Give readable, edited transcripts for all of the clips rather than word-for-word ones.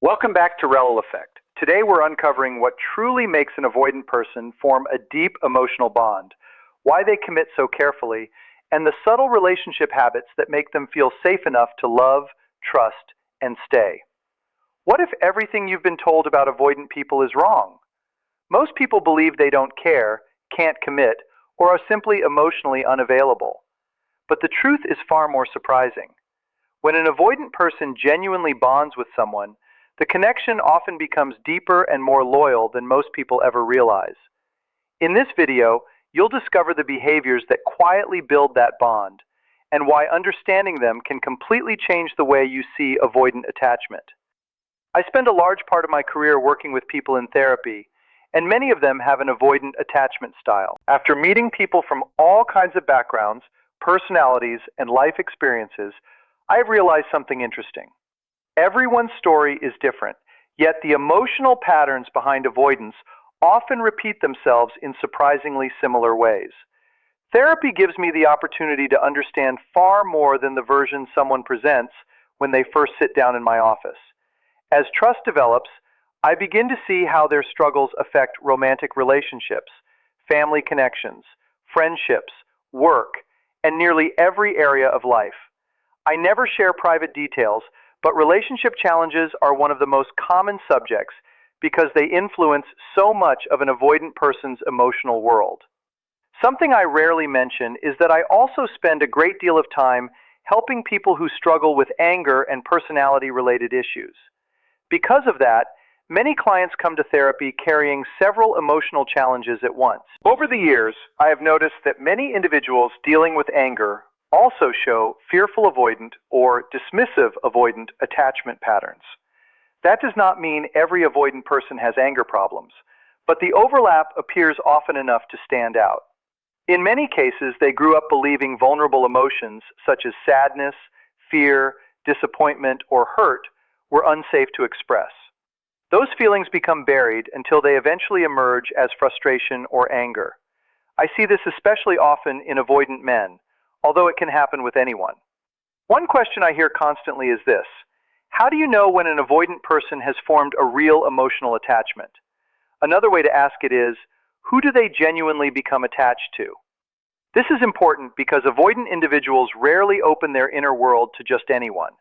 Welcome back to Raul Effect. Today we're uncovering what truly makes an avoidant person form a deep emotional bond, why they commit so carefully, and the subtle relationship habits that make them feel safe enough to love, trust, and stay. What if everything you've been told about avoidant people is wrong? Most people believe they don't care, can't commit, or are simply emotionally unavailable. But the truth is far more surprising. When an avoidant person genuinely bonds with someone, the connection often becomes deeper and more loyal than most people ever realize. In this video, you'll discover the behaviors that quietly build that bond, and why understanding them can completely change the way you see avoidant attachment. I spend a large part of my career working with people in therapy, and many of them have an avoidant attachment style. After meeting people from all kinds of backgrounds, personalities, and life experiences, I've realized something interesting. Everyone's story is different, yet the emotional patterns behind avoidance often repeat themselves in surprisingly similar ways. Therapy gives me the opportunity to understand far more than the version someone presents when they first sit down in my office. As trust develops, I begin to see how their struggles affect romantic relationships, family connections, friendships, work, and nearly every area of life. I never share private details, but relationship challenges are one of the most common subjects because they influence so much of an avoidant person's emotional world. Something I rarely mention is that I also spend a great deal of time helping people who struggle with anger and personality-related issues. Because of that, many clients come to therapy carrying several emotional challenges at once. Over the years, I have noticed that many individuals dealing with anger also show fearful avoidant or dismissive avoidant attachment patterns. That does not mean every avoidant person has anger problems, but the overlap appears often enough to stand out. In many cases, they grew up believing vulnerable emotions such as sadness, fear, disappointment, or hurt were unsafe to express. Those feelings become buried until they eventually emerge as frustration or anger. I see this especially often in avoidant men, although it can happen with anyone. One question I hear constantly is this: how do you know when an avoidant person has formed a real emotional attachment? Another way to ask it is, who do they genuinely become attached to? This is important because avoidant individuals rarely open their inner world to just anyone.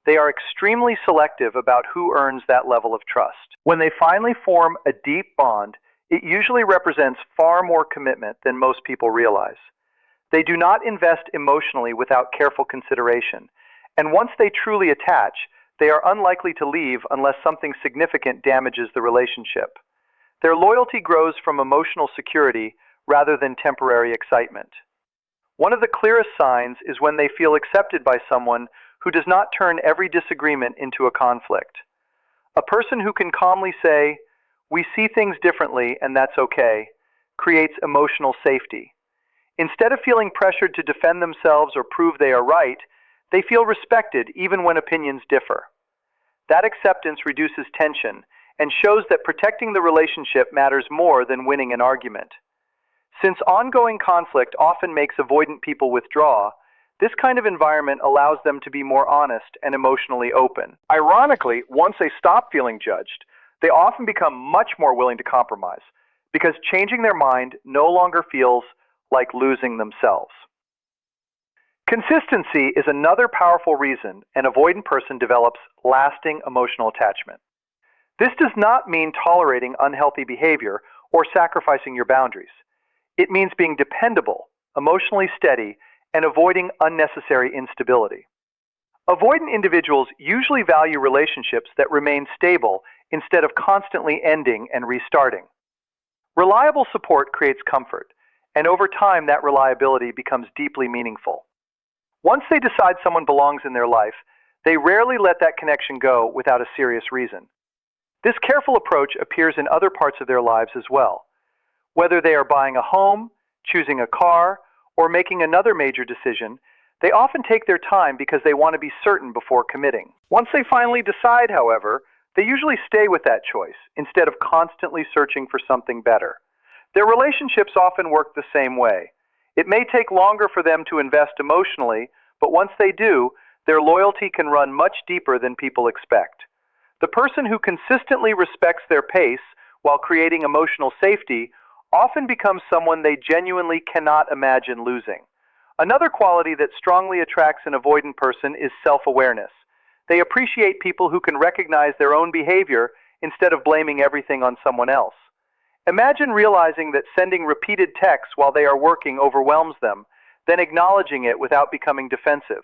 They are extremely selective about who earns that level of trust. When they finally form a deep bond, it usually represents far more commitment than most people realize. They do not invest emotionally without careful consideration, and once they truly attach, they are unlikely to leave unless something significant damages the relationship. Their loyalty grows from emotional security rather than temporary excitement. One of the clearest signs is when they feel accepted by someone who does not turn every disagreement into a conflict. A person who can calmly say, "We see things differently and that's okay," creates emotional safety. Instead of feeling pressured to defend themselves or prove they are right, they feel respected even when opinions differ. That acceptance reduces tension and shows that protecting the relationship matters more than winning an argument. Since ongoing conflict often makes avoidant people withdraw, this kind of environment allows them to be more honest and emotionally open. Ironically, once they stop feeling judged, they often become much more willing to compromise, because changing their mind no longer feels like losing themselves. Consistency is another powerful reason an avoidant person develops lasting emotional attachment. This does not mean tolerating unhealthy behavior or sacrificing your boundaries. It means being dependable, emotionally steady, and avoiding unnecessary instability. Avoidant individuals usually value relationships that remain stable instead of constantly ending and restarting. Reliable support creates comfort, and over time that reliability becomes deeply meaningful. Once they decide someone belongs in their life, they rarely let that connection go without a serious reason. This careful approach appears in other parts of their lives as well. Whether they are buying a home, choosing a car, or making another major decision, they often take their time because they want to be certain before committing. Once they finally decide, however, they usually stay with that choice instead of constantly searching for something better. Their relationships often work the same way. It may take longer for them to invest emotionally, but once they do, their loyalty can run much deeper than people expect. The person who consistently respects their pace while creating emotional safety often becomes someone they genuinely cannot imagine losing. Another quality that strongly attracts an avoidant person is self-awareness. They appreciate people who can recognize their own behavior instead of blaming everything on someone else. Imagine realizing that sending repeated texts while they are working overwhelms them, then acknowledging it without becoming defensive.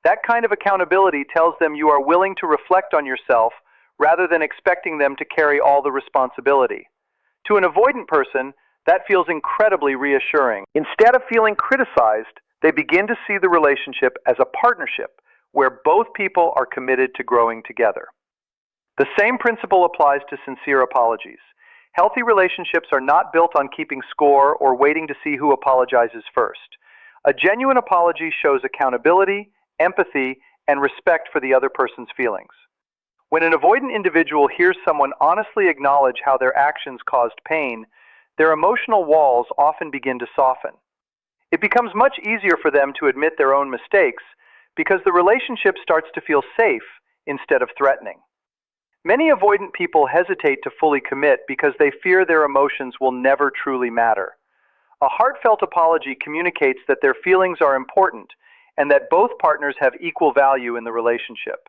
That kind of accountability tells them you are willing to reflect on yourself rather than expecting them to carry all the responsibility. To an avoidant person, that feels incredibly reassuring. Instead of feeling criticized, they begin to see the relationship as a partnership where both people are committed to growing together. The same principle applies to sincere apologies. Healthy relationships are not built on keeping score or waiting to see who apologizes first. A genuine apology shows accountability, empathy, and respect for the other person's feelings. When an avoidant individual hears someone honestly acknowledge how their actions caused pain, their emotional walls often begin to soften. It becomes much easier for them to admit their own mistakes because the relationship starts to feel safe instead of threatening. Many avoidant people hesitate to fully commit because they fear their emotions will never truly matter. A heartfelt apology communicates that their feelings are important and that both partners have equal value in the relationship.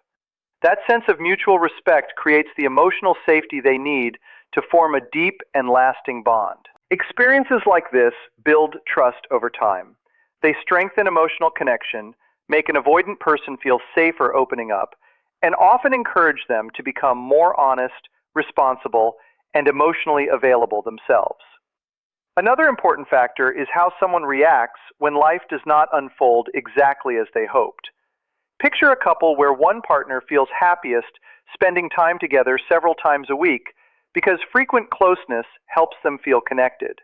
That sense of mutual respect creates the emotional safety they need to form a deep and lasting bond. Experiences like this build trust over time. They strengthen emotional connection, make an avoidant person feel safer opening up, and often encourage them to become more honest, responsible, and emotionally available themselves. Another important factor is how someone reacts when life does not unfold exactly as they hoped. Picture a couple where one partner feels happiest spending time together several times a week because frequent closeness helps them feel connected.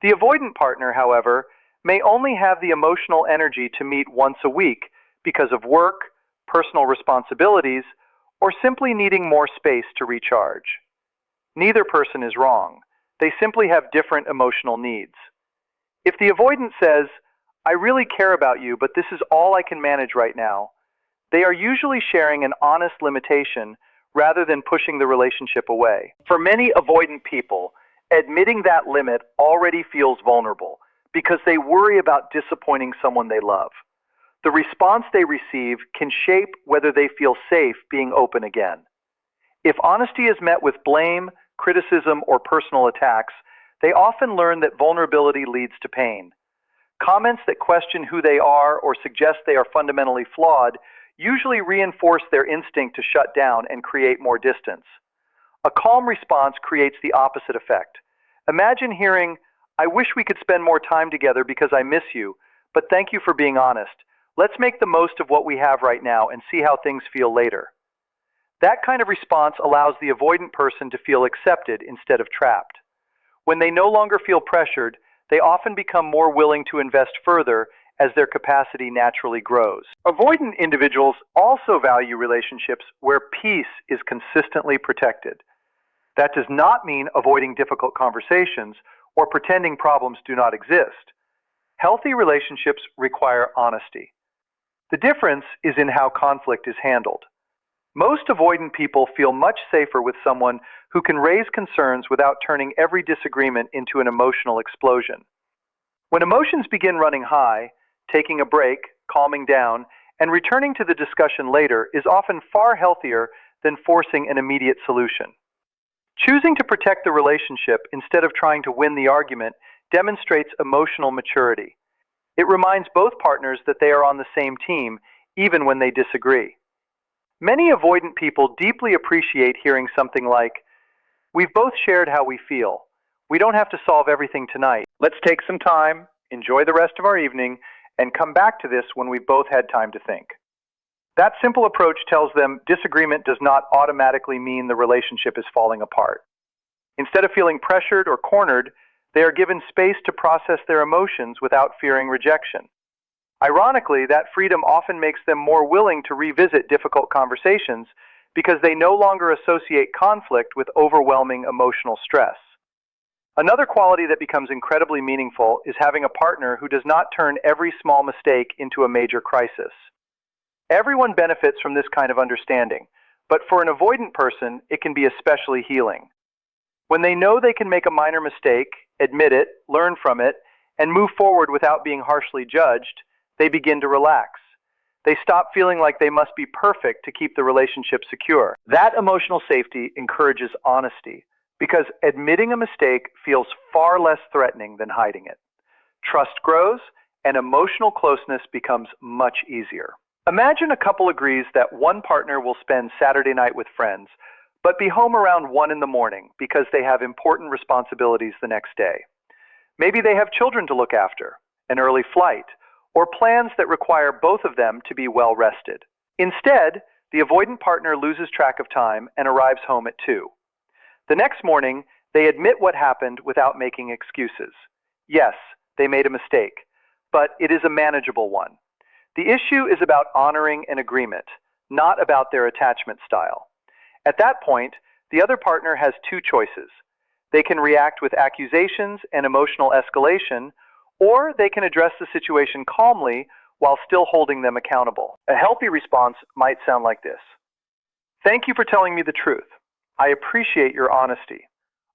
The avoidant partner, however, may only have the emotional energy to meet once a week because of work, personal responsibilities, or simply needing more space to recharge. Neither person is wrong. They simply have different emotional needs. If the avoidant says, "I really care about you, but this is all I can manage right now," they are usually sharing an honest limitation rather than pushing the relationship away. For many avoidant people, admitting that limit already feels vulnerable because they worry about disappointing someone they love. The response they receive can shape whether they feel safe being open again. If honesty is met with blame, criticism, or personal attacks, they often learn that vulnerability leads to pain. Comments that question who they are or suggest they are fundamentally flawed usually reinforce their instinct to shut down and create more distance. A calm response creates the opposite effect. Imagine hearing, "I wish we could spend more time together because I miss you, but thank you for being honest. Let's make the most of what we have right now and see how things feel later." That kind of response allows the avoidant person to feel accepted instead of trapped. When they no longer feel pressured, they often become more willing to invest further as their capacity naturally grows. Avoidant individuals also value relationships where peace is consistently protected. That does not mean avoiding difficult conversations or pretending problems do not exist. Healthy relationships require honesty. The difference is in how conflict is handled. Most avoidant people feel much safer with someone who can raise concerns without turning every disagreement into an emotional explosion. When emotions begin running high, taking a break, calming down, and returning to the discussion later is often far healthier than forcing an immediate solution. Choosing to protect the relationship instead of trying to win the argument demonstrates emotional maturity. It reminds both partners that they are on the same team, even when they disagree. Many avoidant people deeply appreciate hearing something like, "We've both shared how we feel. We don't have to solve everything tonight. Let's take some time, enjoy the rest of our evening, and come back to this when we've both had time to think." That simple approach tells them disagreement does not automatically mean the relationship is falling apart. Instead of feeling pressured or cornered, they are given space to process their emotions without fearing rejection. Ironically, that freedom often makes them more willing to revisit difficult conversations because they no longer associate conflict with overwhelming emotional stress. Another quality that becomes incredibly meaningful is having a partner who does not turn every small mistake into a major crisis. Everyone benefits from this kind of understanding, But for an avoidant person, it can be especially healing. When they know they can make a minor mistake, admit it, learn from it, and move forward without being harshly judged, they begin to relax. They stop feeling like they must be perfect to keep the relationship secure. That emotional safety encourages honesty, because admitting a mistake feels far less threatening than hiding it. Trust grows, and emotional closeness becomes much easier. Imagine a couple agrees that one partner will spend Saturday night with friends, but be home around 1 in the morning because they have important responsibilities the next day. Maybe they have children to look after, an early flight, or plans that require both of them to be well rested. Instead, the avoidant partner loses track of time and arrives home at 2. The next morning, they admit what happened without making excuses. Yes, they made a mistake, but it is a manageable one. The issue is about honoring an agreement, not about their attachment style. At that point, the other partner has 2 choices. They can react with accusations and emotional escalation, or they can address the situation calmly while still holding them accountable. A healthy response might sound like this. Thank you for telling me the truth. I appreciate your honesty.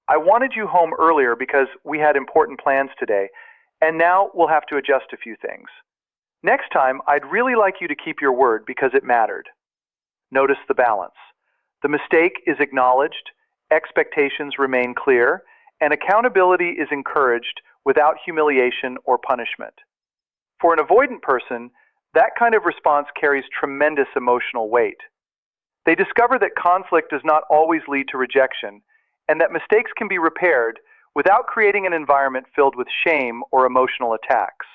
I wanted you home earlier because we had important plans today, and now we'll have to adjust a few things. Next time, I'd really like you to keep your word because it mattered. Notice the balance. The mistake is acknowledged, expectations remain clear, and accountability is encouraged without humiliation or punishment. For an avoidant person, that kind of response carries tremendous emotional weight. They discover that conflict does not always lead to rejection, and that mistakes can be repaired without creating an environment filled with shame or emotional attacks.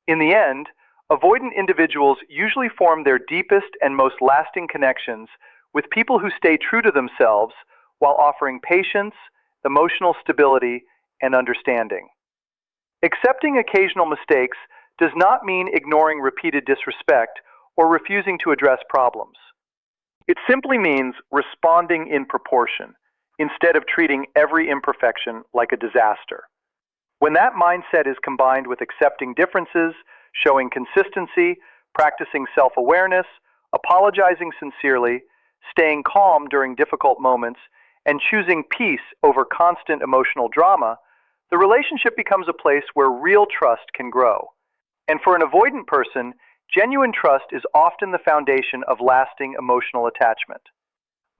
In the end, avoidant individuals usually form their deepest and most lasting connections with people who stay true to themselves while offering patience, emotional stability, and understanding. Accepting occasional mistakes does not mean ignoring repeated disrespect or refusing to address problems. It simply means responding in proportion, instead of treating every imperfection like a disaster. When that mindset is combined with accepting differences, showing consistency, practicing self-awareness, apologizing sincerely, staying calm during difficult moments, and choosing peace over constant emotional drama, the relationship becomes a place where real trust can grow. And for an avoidant person, genuine trust is often the foundation of lasting emotional attachment.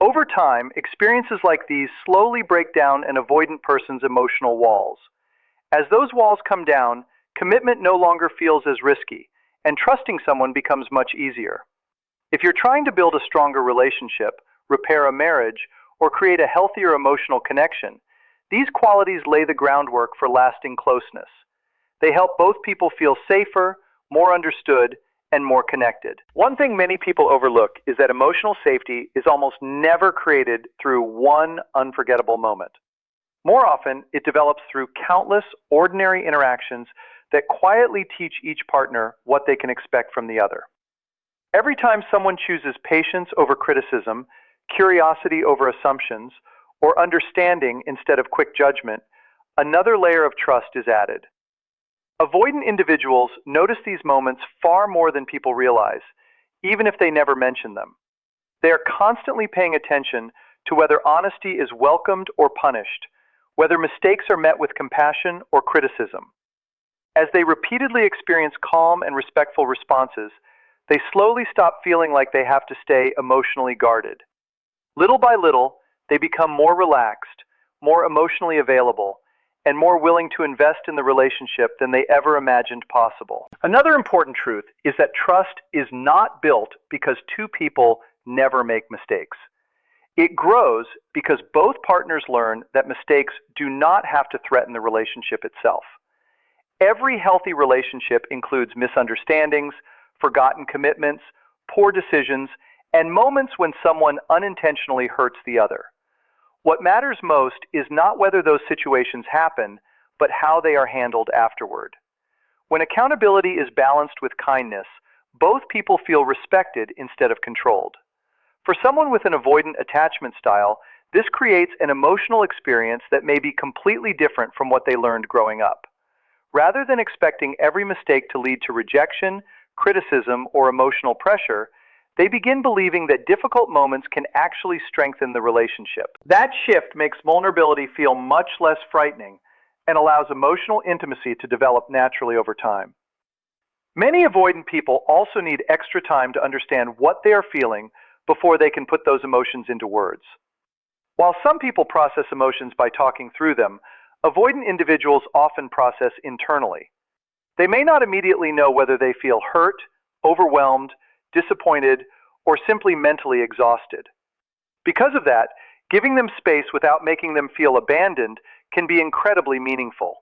Over time, experiences like these slowly break down an avoidant person's emotional walls. As those walls come down, commitment no longer feels as risky, and trusting someone becomes much easier. If you're trying to build a stronger relationship, repair a marriage, or create a healthier emotional connection, these qualities lay the groundwork for lasting closeness. They help both people feel safer, more understood, and more connected. One thing many people overlook is that emotional safety is almost never created through one unforgettable moment. More often, it develops through countless ordinary interactions that quietly teach each partner what they can expect from the other. Every time someone chooses patience over criticism, curiosity over assumptions, or understanding instead of quick judgment, another layer of trust is added. Avoidant individuals notice these moments far more than people realize, even if they never mention them. They are constantly paying attention to whether honesty is welcomed or punished, whether mistakes are met with compassion or criticism. As they repeatedly experience calm and respectful responses, they slowly stop feeling like they have to stay emotionally guarded. Little by little, they become more relaxed, more emotionally available, and more willing to invest in the relationship than they ever imagined possible. Another important truth is that trust is not built because 2 people never make mistakes. It grows because both partners learn that mistakes do not have to threaten the relationship itself. Every healthy relationship includes misunderstandings, forgotten commitments, poor decisions, and moments when someone unintentionally hurts the other. What matters most is not whether those situations happen, but how they are handled afterward. When accountability is balanced with kindness, both people feel respected instead of controlled. For someone with an avoidant attachment style, this creates an emotional experience that may be completely different from what they learned growing up. Rather than expecting every mistake to lead to rejection, criticism, or emotional pressure, they begin believing that difficult moments can actually strengthen the relationship. That shift makes vulnerability feel much less frightening and allows emotional intimacy to develop naturally over time. Many avoidant people also need extra time to understand what they are feeling before they can put those emotions into words. While some people process emotions by talking through them, avoidant individuals often process internally. They may not immediately know whether they feel hurt, overwhelmed, disappointed, or simply mentally exhausted. Because of that, giving them space without making them feel abandoned can be incredibly meaningful.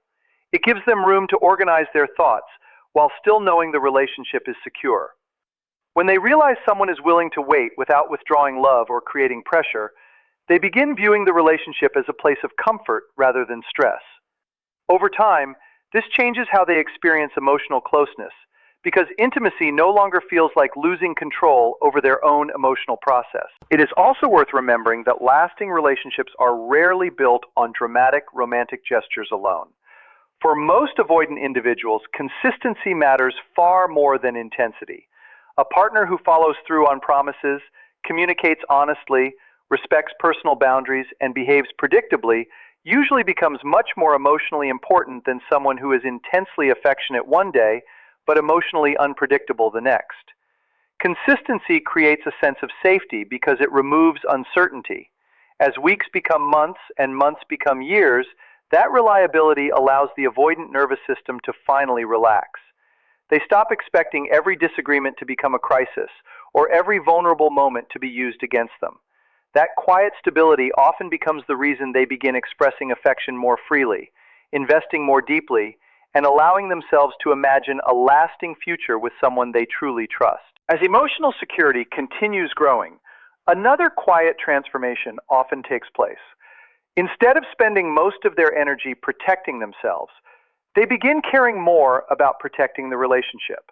It gives them room to organize their thoughts while still knowing the relationship is secure. When they realize someone is willing to wait without withdrawing love or creating pressure, they begin viewing the relationship as a place of comfort rather than stress. Over time, this changes how they experience emotional closeness, because intimacy no longer feels like losing control over their own emotional process. It is also worth remembering that lasting relationships are rarely built on dramatic romantic gestures alone. For most avoidant individuals, consistency matters far more than intensity. A partner who follows through on promises, communicates honestly, respects personal boundaries, and behaves predictably usually becomes much more emotionally important than someone who is intensely affectionate one day but emotionally unpredictable the next. Consistency creates a sense of safety because it removes uncertainty. As weeks become months and months become years, that reliability allows the avoidant nervous system to finally relax. They stop expecting every disagreement to become a crisis or every vulnerable moment to be used against them. That quiet stability often becomes the reason they begin expressing affection more freely, investing more deeply, and allowing themselves to imagine a lasting future with someone they truly trust. As emotional security continues growing, another quiet transformation often takes place. Instead of spending most of their energy protecting themselves, they begin caring more about protecting the relationship.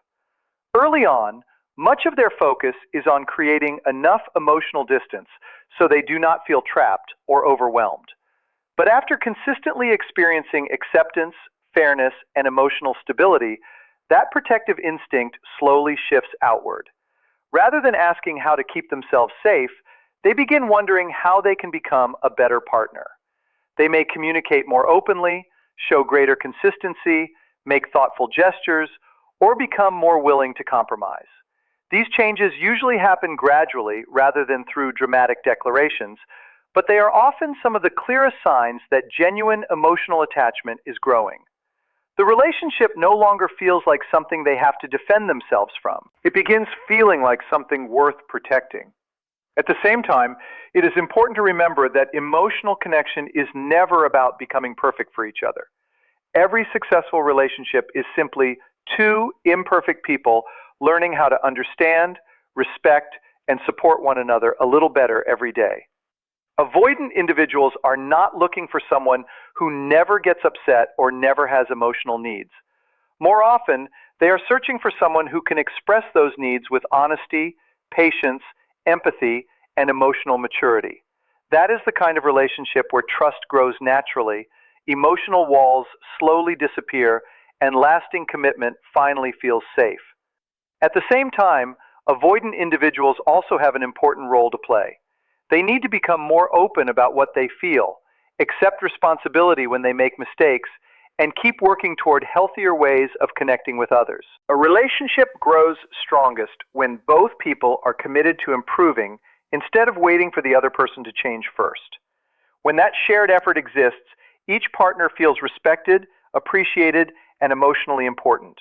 Early on, much of their focus is on creating enough emotional distance so they do not feel trapped or overwhelmed. But after consistently experiencing acceptance, fairness, and emotional stability, that protective instinct slowly shifts outward. Rather than asking how to keep themselves safe, they begin wondering how they can become a better partner. They may communicate more openly, show greater consistency, make thoughtful gestures, or become more willing to compromise. These changes usually happen gradually rather than through dramatic declarations, but they are often some of the clearest signs that genuine emotional attachment is growing. The relationship no longer feels like something they have to defend themselves from. It begins feeling like something worth protecting. At the same time, it is important to remember that emotional connection is never about becoming perfect for each other. Every successful relationship is simply two imperfect people learning how to understand, respect, and support one another a little better every day. Avoidant individuals are not looking for someone who never gets upset or never has emotional needs. More often, they are searching for someone who can express those needs with honesty, patience, empathy, and emotional maturity. That is the kind of relationship where trust grows naturally, emotional walls slowly disappear, and lasting commitment finally feels safe. At the same time, avoidant individuals also have an important role to play. They need to become more open about what they feel, accept responsibility when they make mistakes, and keep working toward healthier ways of connecting with others. A relationship grows strongest when both people are committed to improving instead of waiting for the other person to change first. When that shared effort exists, each partner feels respected, appreciated, and emotionally important.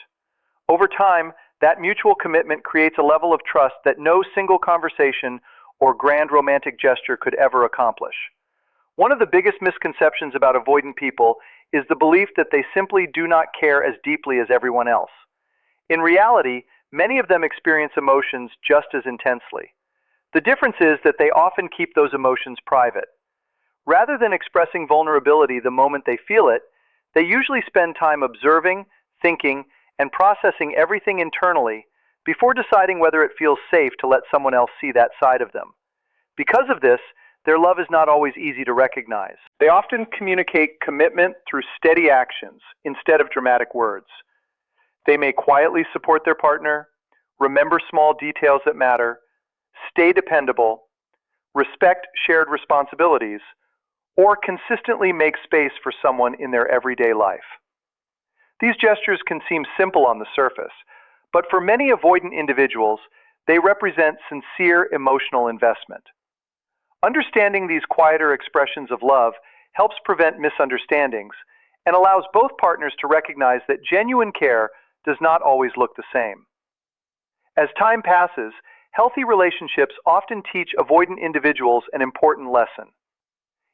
Over time, that mutual commitment creates a level of trust that no single conversation or grand romantic gesture could ever accomplish. One of the biggest misconceptions about avoidant people is the belief that they simply do not care as deeply as everyone else. In reality, many of them experience emotions just as intensely. The difference is that they often keep those emotions private. Rather than expressing vulnerability the moment they feel it, they usually spend time observing, thinking, and processing everything internally before deciding whether it feels safe to let someone else see that side of them. Because of this, their love is not always easy to recognize. They often communicate commitment through steady actions instead of dramatic words. They may quietly support their partner, remember small details that matter, stay dependable, respect shared responsibilities, or consistently make space for someone in their everyday life. These gestures can seem simple on the surface, but for many avoidant individuals, they represent sincere emotional investment. Understanding these quieter expressions of love helps prevent misunderstandings and allows both partners to recognize that genuine care does not always look the same. As time passes, healthy relationships often teach avoidant individuals an important lesson.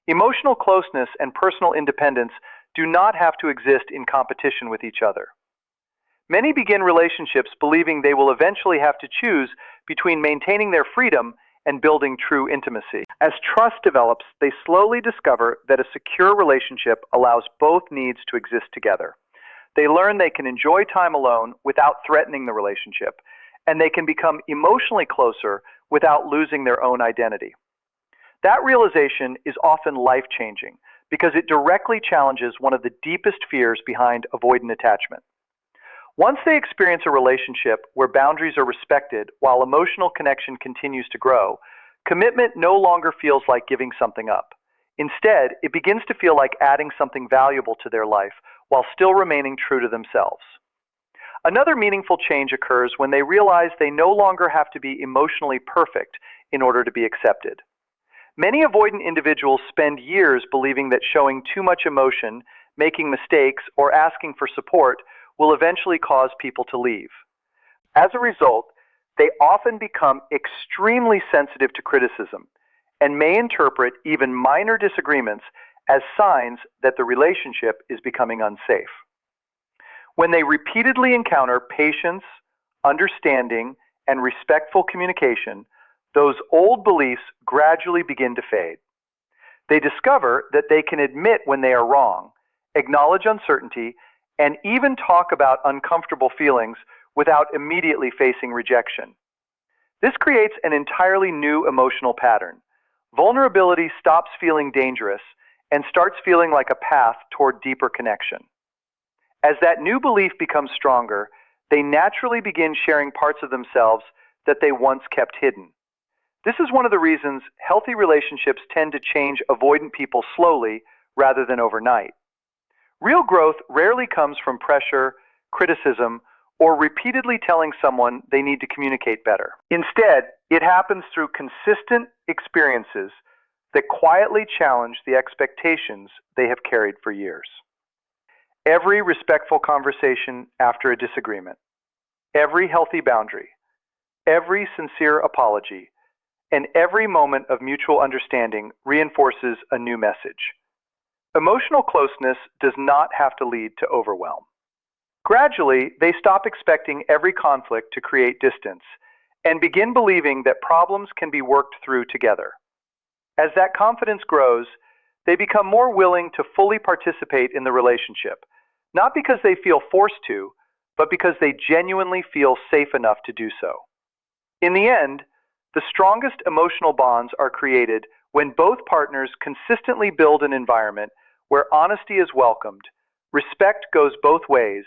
Emotional closeness and personal independence do not have to exist in competition with each other. Many begin relationships believing they will eventually have to choose between maintaining their freedom and building true intimacy. As trust develops, they slowly discover that a secure relationship allows both needs to exist together. They learn they can enjoy time alone without threatening the relationship, and they can become emotionally closer without losing their own identity. That realization is often life-changing because it directly challenges one of the deepest fears behind avoidant attachment. Once they experience a relationship where boundaries are respected while emotional connection continues to grow, commitment no longer feels like giving something up. Instead, it begins to feel like adding something valuable to their life while still remaining true to themselves. Another meaningful change occurs when they realize they no longer have to be emotionally perfect in order to be accepted. Many avoidant individuals spend years believing that showing too much emotion, making mistakes, or asking for support will eventually cause people to leave. As a result, they often become extremely sensitive to criticism and may interpret even minor disagreements as signs that the relationship is becoming unsafe. When they repeatedly encounter patience, understanding, and respectful communication, those old beliefs gradually begin to fade. They discover that they can admit when they are wrong, acknowledge uncertainty, and even talk about uncomfortable feelings without immediately facing rejection. This creates an entirely new emotional pattern. Vulnerability stops feeling dangerous and starts feeling like a path toward deeper connection. As that new belief becomes stronger, they naturally begin sharing parts of themselves that they once kept hidden. This is one of the reasons healthy relationships tend to change avoidant people slowly rather than overnight. Real growth rarely comes from pressure, criticism, or repeatedly telling someone they need to communicate better. Instead, it happens through consistent experiences that quietly challenge the expectations they have carried for years. Every respectful conversation after a disagreement, every healthy boundary, every sincere apology, and every moment of mutual understanding reinforces a new message. Emotional closeness does not have to lead to overwhelm. Gradually, they stop expecting every conflict to create distance and begin believing that problems can be worked through together. As that confidence grows, they become more willing to fully participate in the relationship, not because they feel forced to, but because they genuinely feel safe enough to do so. In the end, the strongest emotional bonds are created when both partners consistently build an environment where honesty is welcomed, respect goes both ways,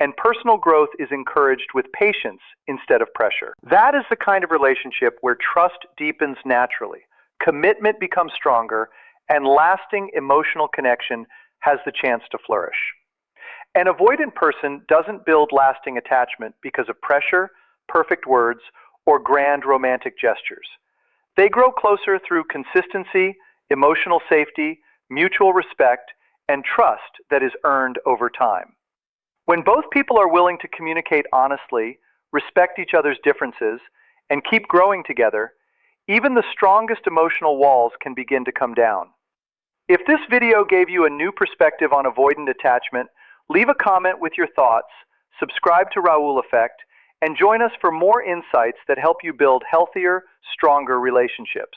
and personal growth is encouraged with patience instead of pressure. That is the kind of relationship where trust deepens naturally, commitment becomes stronger, and lasting emotional connection has the chance to flourish. An avoidant person doesn't build lasting attachment because of pressure, perfect words, or grand romantic gestures. They grow closer through consistency, emotional safety, mutual respect, and trust that is earned over time. When both people are willing to communicate honestly, respect each other's differences, and keep growing together, even the strongest emotional walls can begin to come down. If this video gave you a new perspective on avoidant attachment, leave a comment with your thoughts, subscribe to Raul Effect, and join us for more insights that help you build healthier, stronger relationships.